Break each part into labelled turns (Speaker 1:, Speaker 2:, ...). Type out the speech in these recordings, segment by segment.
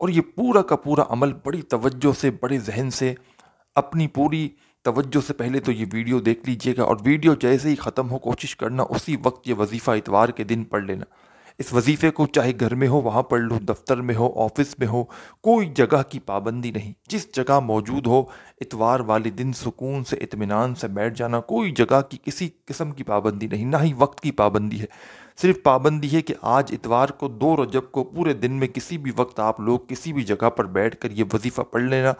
Speaker 1: اور یہ پورا کا پورا عمل بڑی توجہ سے، بڑے ذہن سے، اپنی پوری توجہ سے پہلے تو یہ ویڈیو دیکھ لیجئے گا، اور ویڈیو جیسے ہی ختم ہو کوشش کرنا اسی وقت یہ وظیفہ اتوار کے دن پڑھ لینا۔ اس وظیفے کو چاہے گھر میں ہو وہاں پڑھ لو، دفتر میں ہو، آفس میں ہو، کوئی جگہ کی پابندی نہیں، جس جگہ موجود ہو اتوار والے دن سکون سے اطمینان سے بیٹھ جانا، کوئی جگہ کی کسی قسم کی پابندی نہیں، نہ ہی وقت کی پابندی ہے۔ صرف پابندی ہے کہ آج اتوار کو 2 رجب کو پورے دن میں کسی بھی وقت آپ لوگ کسی بھی جگہ پر بیٹھ کر یہ وظیفہ پڑھ لینا۔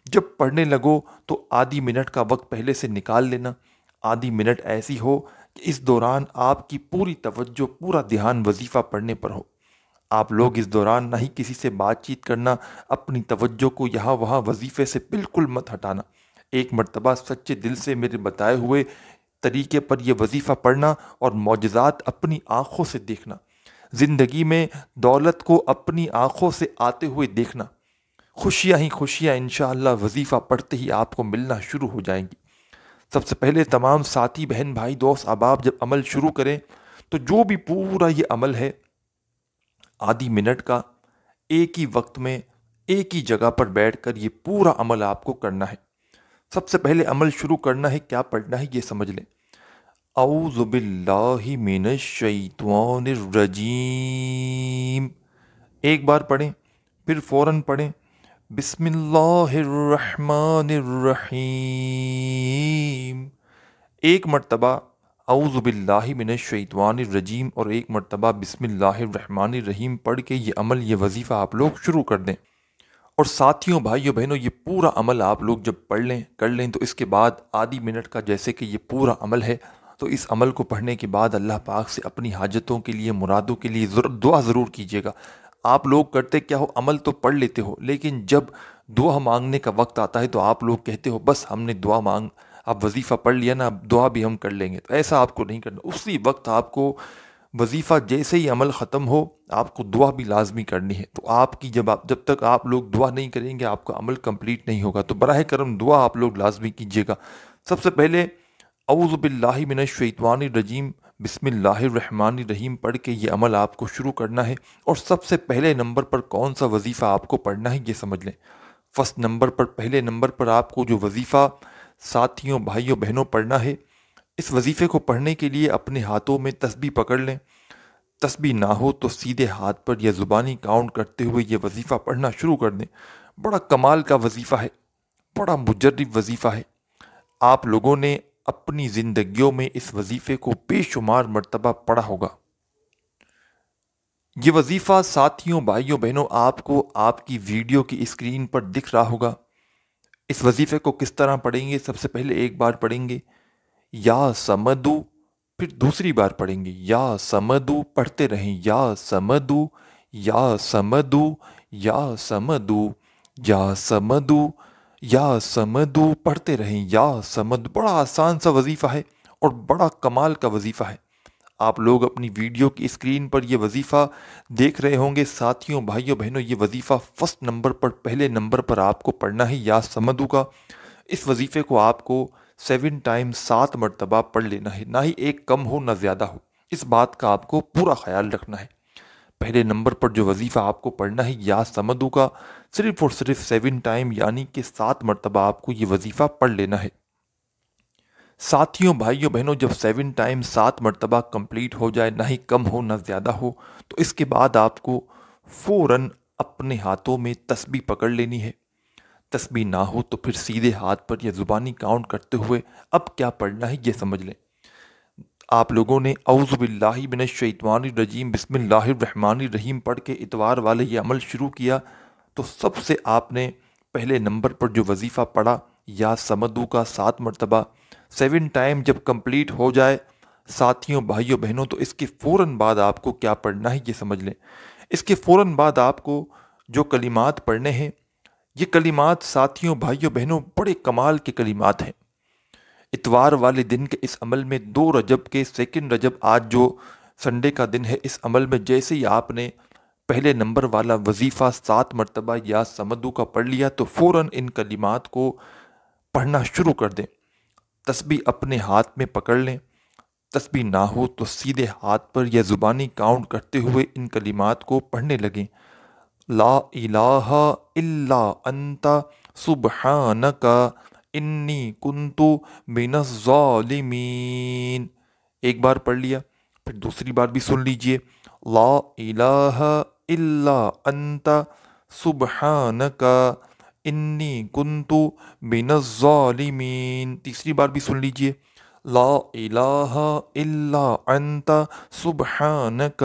Speaker 1: جب پڑھنے لگو تو آدھی منٹ کا وقت پہلے سے نکال لینا، آدھی منٹ ایسی ہو کہ اس دوران آپ کی پوری توجہ، پورا دھیان وظیفہ پڑھنے پر ہو۔ آپ لوگ اس دوران نہ ہی کسی سے بات چیت کرنا، اپنی توجہ کو یہاں وہاں وظیفے سے بالکل مت ہٹانا۔ ایک مرتبہ سچے دل سے میرے بتائے ہوئے طریقے پر یہ وظیفہ پڑھنا اور معجزات اپنی آنکھوں سے دیکھنا، زندگی میں دولت کو اپنی آنکھوں سے آتے ہوئے دیکھنا، خوشیاں ہی خوشیاں انشاءاللہ وظیفہ پڑھتے ہی آپ کو ملنا شروع ہو جائیں گی۔ سب سے پہلے تمام ساتھی، بہن، بھائی، دوست، احباب جب عمل شروع کریں تو جو بھی پورا یہ عمل ہے آدھی منٹ کا، ایک ہی وقت میں ایک ہی جگہ پر بیٹھ کر یہ پورا عمل آپ کو کرنا ہے۔ سب سے پہلے عمل شروع کرنا ہے، کیا پڑھنا ہے یہ سمجھ لیں۔ اعوذ باللہ من الشیطان الرجیم، ایک بار پڑھیں، پھر فوراً پڑھیں بسم اللہ الرحمن الرحیم، ایک مرتبہ اعوذ باللہ من الشیطان الرجیم اور ایک مرتبہ بسم اللہ الرحمن الرحیم پڑھ کے یہ عمل، یہ وظیفہ آپ لوگ شروع کر دیں۔ اور ساتھیوں، بھائیوں، بہنوں، یہ پورا عمل آپ لوگ جب پڑھ لیں، کر لیں، تو اس کے بعد آدھی منٹ کا جیسے کہ یہ پورا عمل ہے، تو اس عمل کو پڑھنے کے بعد اللہ پاک سے اپنی حاجتوں کے لیے، مرادوں کے لیے دعا ضرور کیجیے گا۔ آپ لوگ کرتے کیا ہو، عمل تو پڑھ لیتے ہو، لیکن جب دعا مانگنے کا وقت آتا ہے تو آپ لوگ کہتے ہو بس ہم نے دعا مانگ، اب وظیفہ پڑھ لیا اب دعا بھی ہم کر لیں گے۔ تو ایسا آپ کو نہیں کرنا، اسی وقت آپ کو وظیفہ جیسے ہی عمل ختم ہو آپ کو دعا بھی لازمی کرنی ہے۔ تو آپ کی جب تک آپ لوگ دعا نہیں کریں گے آپ کا عمل کمپلیٹ نہیں ہوگا، تو براہ کرم دعا آپ لوگ لازمی کیجیے گا۔ سب سے پہلے اعوذ باللہ من الشیطان الرجیم بسم اللہ الرحمن الرحیم پڑھ کے یہ عمل آپ کو شروع کرنا ہے۔ اور سب سے پہلے نمبر پر کون سا وظیفہ آپ کو پڑھنا ہے یہ سمجھ لیں۔ فرسٹ نمبر پر، پہلے نمبر پر آپ کو جو وظیفہ ساتھیوں، بھائیوں، بہنوں پڑھنا ہے، اس وظیفے کو پڑھنے کے لیے اپنے ہاتھوں میں تسبیح پکڑ لیں۔ تسبیح نہ ہو تو سیدھے ہاتھ پر یا زبانی کاؤنٹ کرتے ہوئے یہ وظیفہ پڑھنا شروع کر دیں۔ بڑا کمال کا وظیفہ ہے، بڑا مجرب وظیفہ ہے۔ آپ لوگوں نے اپنی زندگیوں میں اس وظیفے کو بے شمار مرتبہ پڑھا ہوگا۔ یہ وظیفہ ساتھیوں، بھائیوں، بہنوں، آپ کو آپ کی ویڈیو کی اسکرین پر دکھ رہا ہوگا۔ اس وظیفے کو کس طرح پڑھیں گے؟ سب سے پہلے ایک بار پڑھیں گے یا سمدو، پھر دوسری بار پڑھیں گے یا سمدو، پڑھتے رہیں یا سمدو یا سمدو یا سمدو یا سمدو یا سمدو، پڑھتے رہیں یا سمد۔ بڑا آسان سا وظیفہ ہے اور بڑا کمال کا وظیفہ ہے۔ آپ لوگ اپنی ویڈیو کی اسکرین پر یہ وظیفہ دیکھ رہے ہوں گے۔ ساتھیوں، بھائیوں، بہنوں، یہ وظیفہ فرسٹ نمبر پر، پہلے نمبر پر آپ کو پڑھنا ہے یا سمدو کا۔ اس وظیفے کو آپ کو 7 ٹائم 7 مرتبہ پڑھ لینا ہے، نہ ہی ایک کم ہو نہ زیادہ ہو، اس بات کا آپ کو پورا خیال رکھنا ہے۔ پہلے نمبر پر جو وظیفہ آپ کو پڑھنا ہے یا سمدو کا، صرف اور صرف 7 ٹائم یعنی کہ 7 مرتبہ آپ کو یہ وظیفہ پڑھ لینا ہے۔ ساتھیوں، بھائیوں، بہنوں، جب 7 ٹائم 7 مرتبہ کمپلیٹ ہو جائے، نہ ہی کم ہو نہ زیادہ ہو، تو اس کے بعد آپ کو فوراً اپنے ہاتھوں میں تسبیح پکڑ لینی ہے۔ تسبیح نہ ہو تو پھر سیدھے ہاتھ پر یا زبانی کاؤنٹ کرتے ہوئے اب کیا پڑھنا ہے یہ سمجھ لیں۔ آپ لوگوں نے اعوذ باللہ من الشیطان الرجیم بسم اللہ الرحمن الرحیم پڑھ کے اتوار والے یہ عمل شروع کیا، تو سب سے آپ نے پہلے نمبر پر جو وظیفہ پڑھا یا سمدو کا 7 مرتبہ، 7 ٹائم جب کمپلیٹ ہو جائے ساتھیوں، بھائیوں، بہنوں، تو اس کے فوراً بعد آپ کو کیا پڑھنا ہے یہ سمجھ لیں۔ اس کے فوراً بعد آپ کو جو کلمات پڑھنے ہیں، یہ کلمات ساتھیوں، بھائیوں، بہنوں، بڑے کمال کے کلمات ہیں۔ اتوار والے دن کے اس عمل میں 2 رجب کے 2 رجب، آج جو سنڈے کا دن ہے، اس عمل میں جیسے ہی آپ نے پہلے نمبر والا وظیفہ 7 مرتبہ یا سمدو کا پڑھ لیا تو فوراً ان کلمات کو پڑھنا شروع کر دیں۔ تسبیح اپنے ہاتھ میں پکڑ لیں۔ تسبیح نہ ہو تو سیدھے ہاتھ پر یا زبانی کاؤنٹ کرتے ہوئے ان کلمات کو پڑھنے لگیں۔ لا الہ الا انت سبحانک انی کنتو من الظالمین۔ ایک بار پڑھ لیا، پھر دوسری بار بھی سن لیجئے، لا الہ الا انت سبحانک انی کنتو من الظالمین۔ تیسری بار بھی سن لیجئے، لا الہ الا انت سبحانک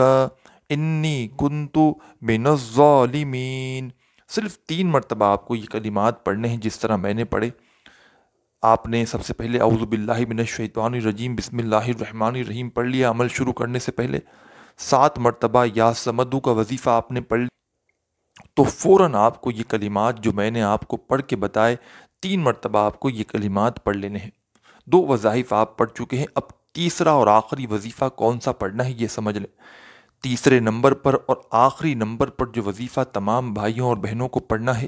Speaker 1: انی کنتو من الظالمین۔ صرف 3 مرتبہ آپ کو یہ کلمات پڑھنے ہیں جس طرح میں نے پڑھے۔ آپ نے سب سے پہلے اعوذ باللہ من الشیطان الرجیم بسم اللہ الرحمن الرحیم پڑھ لیا عمل شروع کرنے سے پہلے۔ 7 مرتبہ یا سمدو کا وظیفہ آپ نے پڑھ لیا، تو فوراً آپ کو یہ کلمات جو میں نے آپ کو پڑھ کے بتائے 3 مرتبہ آپ کو یہ کلمات پڑھ لینے ہیں۔ 2 وظائف آپ پڑھ چکے ہیں، اب تیسرا اور آخری وظیفہ کون سا پڑھنا ہے یہ سمجھ لیں۔ تیسرے نمبر پر اور آخری نمبر پر جو وظیفہ تمام بھائیوں اور بہنوں کو پڑھنا ہے،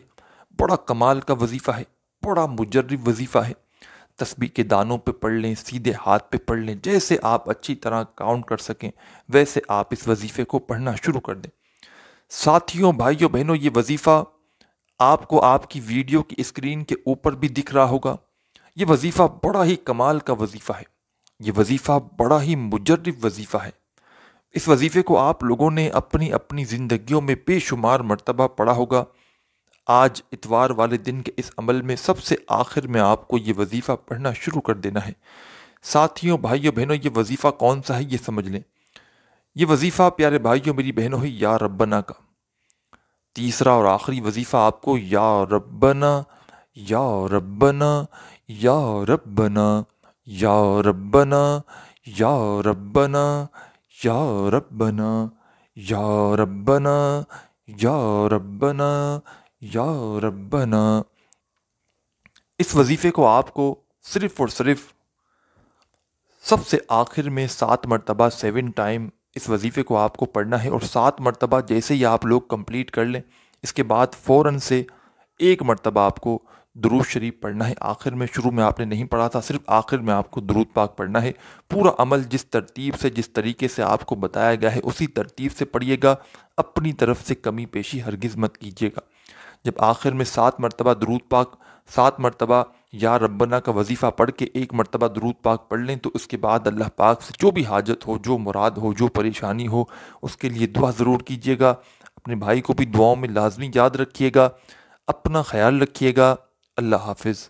Speaker 1: بڑا کمال کا وظیفہ ہے، بڑا مجرب وظیفہ ہے۔ تسبیح کے دانوں پہ پڑھ لیں، سیدھے ہاتھ پہ پڑھ لیں، جیسے آپ اچھی طرح کاؤنٹ کر سکیں ویسے آپ اس وظیفے کو پڑھنا شروع کر دیں۔ ساتھیوں، بھائیوں، بہنوں، یہ وظیفہ آپ کو آپ کی ویڈیو کی اسکرین کے اوپر بھی دکھ رہا ہوگا۔ یہ وظیفہ بڑا ہی کمال کا وظیفہ ہے، یہ وظیفہ بڑا ہی مجرب وظیفہ ہے۔ اس وظیفے کو آپ لوگوں نے اپنی اپنی زندگیوں میں بے شمار مرتبہ پڑھا ہوگا۔ آج اتوار والے دن کے اس عمل میں سب سے آخر میں آپ کو یہ وظیفہ پڑھنا شروع کر دینا ہے۔ ساتھیوں، بھائیوں، بہنوں، یہ وظیفہ کون سا ہے یہ سمجھ لیں۔ یہ وظیفہ پیارے بھائیوں میری بہنوں ہے یا ربنا کا۔ تیسرا اور آخری وظیفہ آپ کو یا ربنا، یا ربنا، یا ربنا، یا ربنا، یا ربنا، یا ربنا، یا ربنا، یا ربنا، یا ربنا۔ اس وظیفے کو آپ کو صرف اور صرف سب سے آخر میں 7 مرتبہ 7 ٹائم اس وظیفے کو آپ کو پڑھنا ہے، اور 7 مرتبہ جیسے ہی آپ لوگ کمپلیٹ کر لیں اس کے بعد فوراً سے 1 مرتبہ آپ کو درود شریف پڑھنا ہے۔ آخر میں، شروع میں آپ نے نہیں پڑھا تھا، صرف آخر میں آپ کو درود پاک پڑھنا ہے۔ پورا عمل جس ترتیب سے، جس طریقے سے آپ کو بتایا گیا ہے اسی ترتیب سے پڑھیے گا، اپنی طرف سے کمی پیشی ہرگز مت کیجیے گا۔ جب آخر میں 7 مرتبہ درود پاک، 7 مرتبہ یا ربنا کا وظیفہ پڑھ کے 1 مرتبہ درود پاک پڑھ لیں تو اس کے بعد اللہ پاک سے جو بھی حاجت ہو، جو مراد ہو، جو پریشانی ہو، اس کے لیے دعا ضرور کیجیے گا۔ اپنے بھائی کو بھی دعاؤں میں لازمی یاد رکھیے گا۔ اپنا خیال رکھیے گا۔ اللہ حافظ۔